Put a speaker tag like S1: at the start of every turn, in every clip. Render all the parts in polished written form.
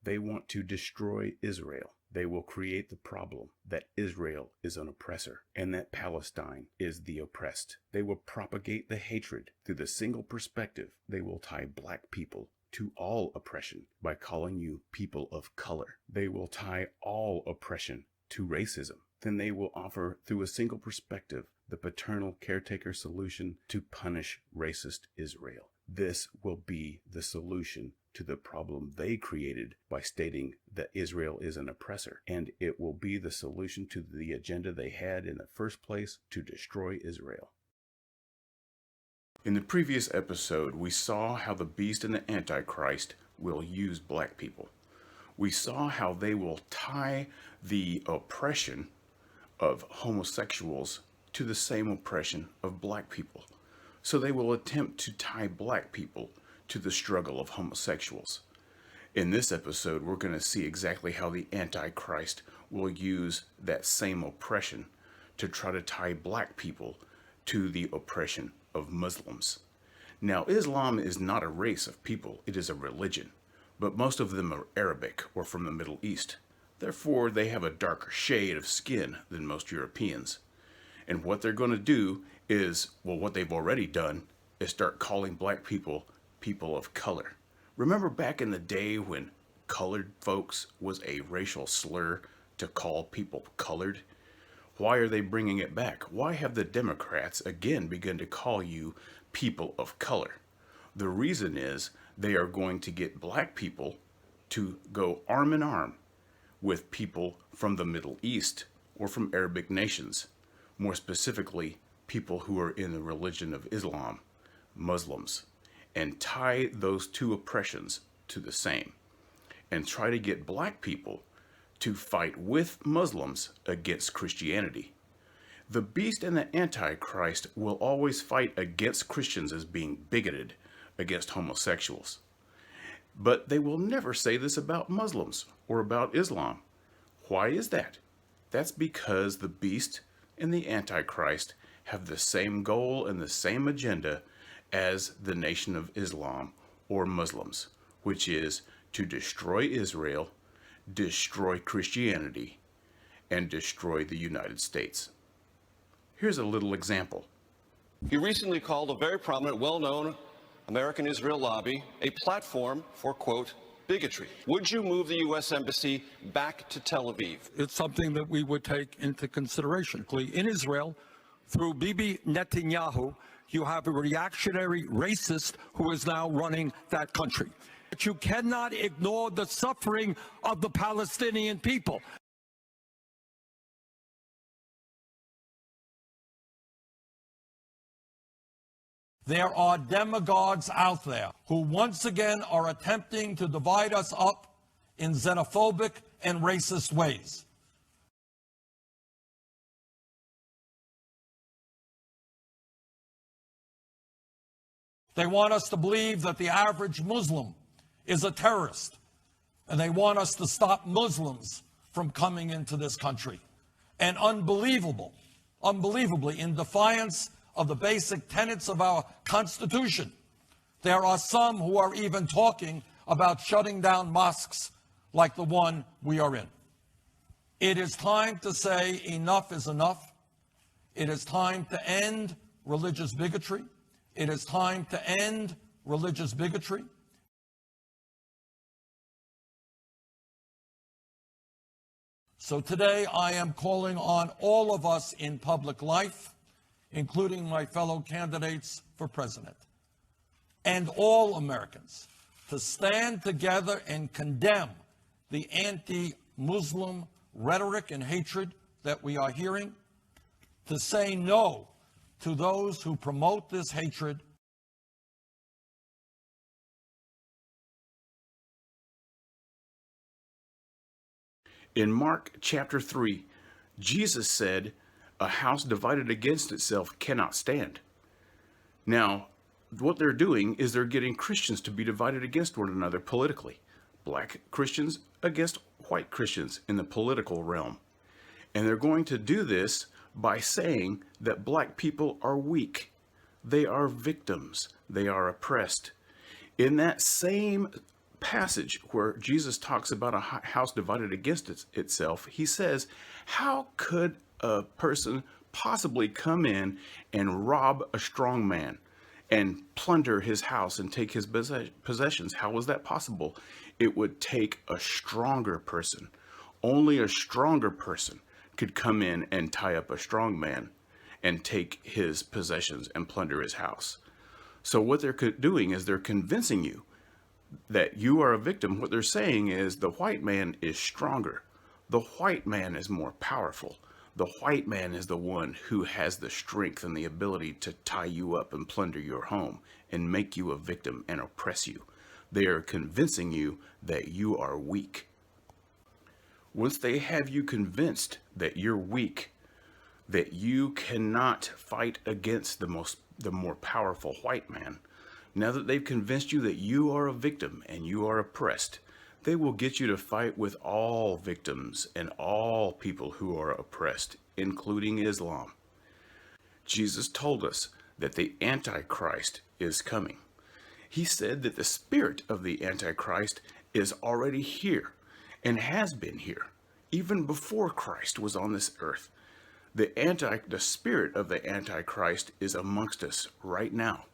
S1: They want to destroy Israel. They will create the problem that Israel is an oppressor and that Palestine is the oppressed. They will propagate the hatred through the single perspective. They will tie black people to all oppression by calling you people of color. They will tie all oppression to racism. Then they will offer, through a single perspective, the paternal caretaker solution to punish racist Israel. This will be the solution to the problem they created by stating that Israel is an oppressor, and it will be the solution to the agenda they had in the first place to destroy Israel. In the previous episode, we saw how the beast and the Antichrist will use black people. We saw how they will tie the oppression of homosexuals to the same oppression of black people. So they will attempt to tie black people to the struggle of homosexuals. In this episode, we're going to see exactly how the Antichrist will use that same oppression to try to tie black people to the oppression of Muslims. Now, Islam is not a race of people, it is a religion, but most of them are Arabic or from the Middle East. Therefore, they have a darker shade of skin than most Europeans. And what they're going to do is, well, what they've already done is start calling black people people of color. Remember back in the day when colored folks was a racial slur to call people colored? Why are they bringing it back? Why have the Democrats again begun to call you people of color? The reason is they are going to get black people to go arm in arm with people from the Middle East or from Arabic nations, more specifically, people who are in the religion of Islam, Muslims, and tie those two oppressions to the same, and try to get black people to fight with Muslims against Christianity. The beast and the Antichrist will always fight against Christians as being bigoted against homosexuals. But they will never say this about Muslims or about Islam. Why is that? That's because the beast and the Antichrist have the same goal and the same agenda as the Nation of Islam or Muslims, which is to destroy Israel, destroy Christianity, and destroy the United States. Here's a little example.
S2: He recently called a very prominent, well-known American Israel lobby a platform for, quote, bigotry. Would you move the U.S. Embassy back to Tel Aviv?
S3: It's something that we would take into consideration. In Israel, through Bibi Netanyahu, you have a reactionary racist who is now running that country. But you cannot ignore the suffering of the Palestinian people. There are demagogues out there who once again are attempting to divide us up in xenophobic and racist ways. They want us to believe that the average Muslim is a terrorist, and they want us to stop Muslims from coming into this country. And unbelievably, in defiance of the basic tenets of our Constitution, there are some who are even talking about shutting down mosques like the one we are in. It is time to say enough is enough. It is time to end religious bigotry. It is time to end religious bigotry. So today I am calling on all of us in public life, including my fellow candidates for president, and all Americans, to stand together and condemn the anti-Muslim rhetoric and hatred that we are hearing, to say no to those who promote this hatred.
S1: In Mark chapter 3, Jesus said, "A house divided against itself cannot stand." Now, what they're doing is they're getting Christians to be divided against one another politically. Black Christians against white Christians in the political realm. And they're going to do this by saying that black people are weak. They are victims. They are oppressed. In that same passage where Jesus talks about a house divided against itself, he says, how could a person possibly come in and rob a strong man and plunder his house and take his possessions? How was that possible? It would take a stronger person. Only a stronger person could come in and tie up a strong man and take his possessions and plunder his house. So what they're doing is they're convincing you that you are a victim. What they're saying is the white man is stronger. The white man is more powerful. The white man is the one who has the strength and the ability to tie you up and plunder your home and make you a victim and oppress you. They are convincing you that you are weak. Once they have you convinced that you're weak, that you cannot fight against the more powerful white man, now that they've convinced you that you are a victim and you are oppressed, they will get you to fight with all victims and all people who are oppressed, including Islam. Jesus told us that the Antichrist is coming. He said that the spirit of the Antichrist is already here and has been here even before Christ was on this earth. The spirit of the Antichrist is amongst us right now.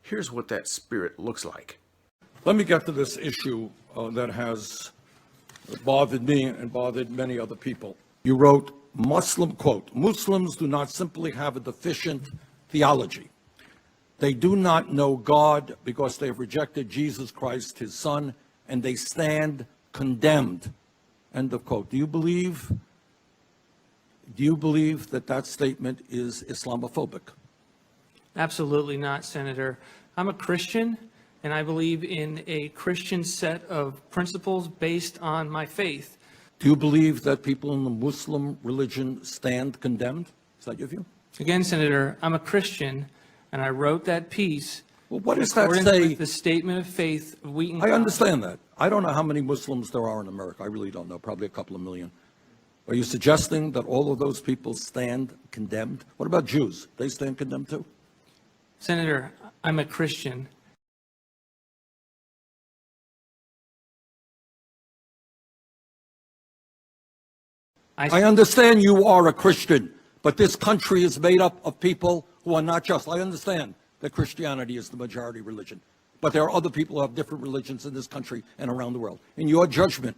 S1: Here's what that spirit looks like.
S3: Let me get to this issue that has bothered me and bothered many other people. You wrote, quote, Muslims do not simply have a deficient theology. They do not know God because they have rejected Jesus Christ, his son, and they stand condemned. End of quote. Do you believe that that statement is Islamophobic?
S4: Absolutely not, Senator. I'm a Christian, and I believe in a Christian set of principles based on my faith.
S3: Do you believe that people in the Muslim religion stand condemned? Is that your view?
S4: Again, Senator, I'm a Christian, and I wrote that piece
S3: Well, what
S4: in
S3: does that
S4: accordance
S3: say?
S4: with the statement of faith of Wheaton.
S3: I understand that. I don't know how many Muslims there are in America. I really don't know. Probably a couple of million. Are you suggesting that all of those people stand condemned? What about Jews? They stand condemned too?
S4: Senator, I'm a Christian.
S3: I understand you are a Christian, but this country is made up of people who are not just. I understand that Christianity is the majority religion, but there are other people who have different religions in this country and around the world. In your judgment,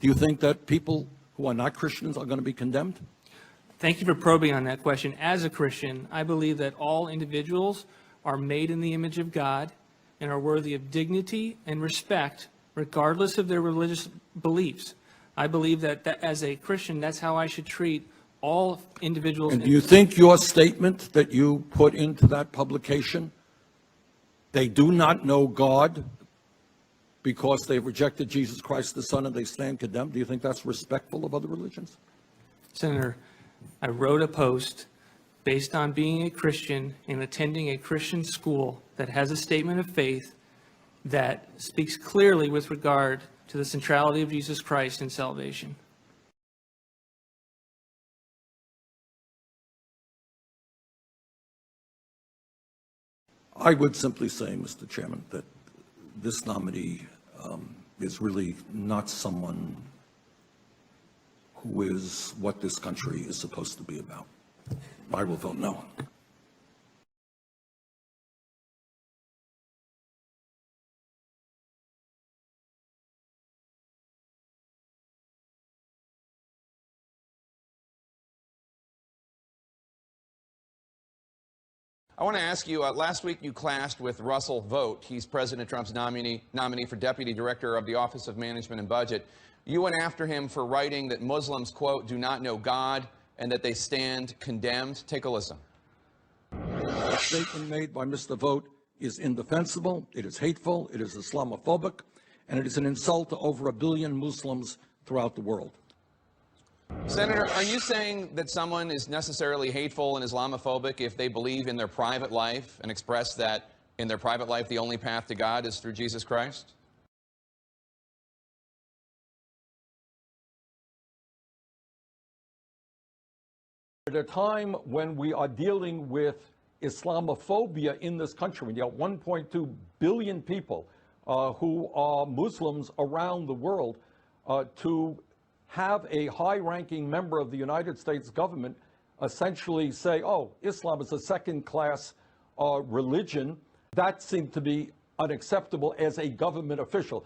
S3: do you think that people who are not Christians are going to be condemned?
S4: Thank you for probing on that question. As a Christian, I believe that all individuals are made in the image of God and are worthy of dignity and respect, regardless of their religious beliefs. I believe that as a Christian, that's how I should treat all individuals.
S3: And do you think your statement that you put into that publication, they do not know God because they've rejected Jesus Christ the Son and they stand condemned, do you think that's respectful of other religions?
S4: Senator, I wrote a post based on being a Christian and attending a Christian school that has a statement of faith that speaks clearly with regard to the centrality of Jesus Christ in salvation.
S3: I would simply say, Mr. Chairman, that this nominee is really not someone who is what this country is supposed to be about. I will vote no.
S5: I want to ask you, last week you clashed with Russell Vogt. He's President Trump's nominee for Deputy Director of the Office of Management and Budget. You went after him for writing that Muslims, quote, do not know God and that they stand condemned. Take a listen.
S3: The statement made by Mr. Vogt is indefensible, it is hateful, it is Islamophobic, and it is an insult to over 1 billion Muslims throughout the world.
S5: Senator, are you saying that someone is necessarily hateful and Islamophobic if they believe in their private life and express that in their private life the only path to God is through Jesus Christ?
S3: At a time when we are dealing with Islamophobia in this country, when you have 1.2 billion people
S6: who are Muslims around the world, to have a high-ranking member of the United States government essentially say, oh, Islam is a second-class religion. That seemed to be unacceptable as a government official.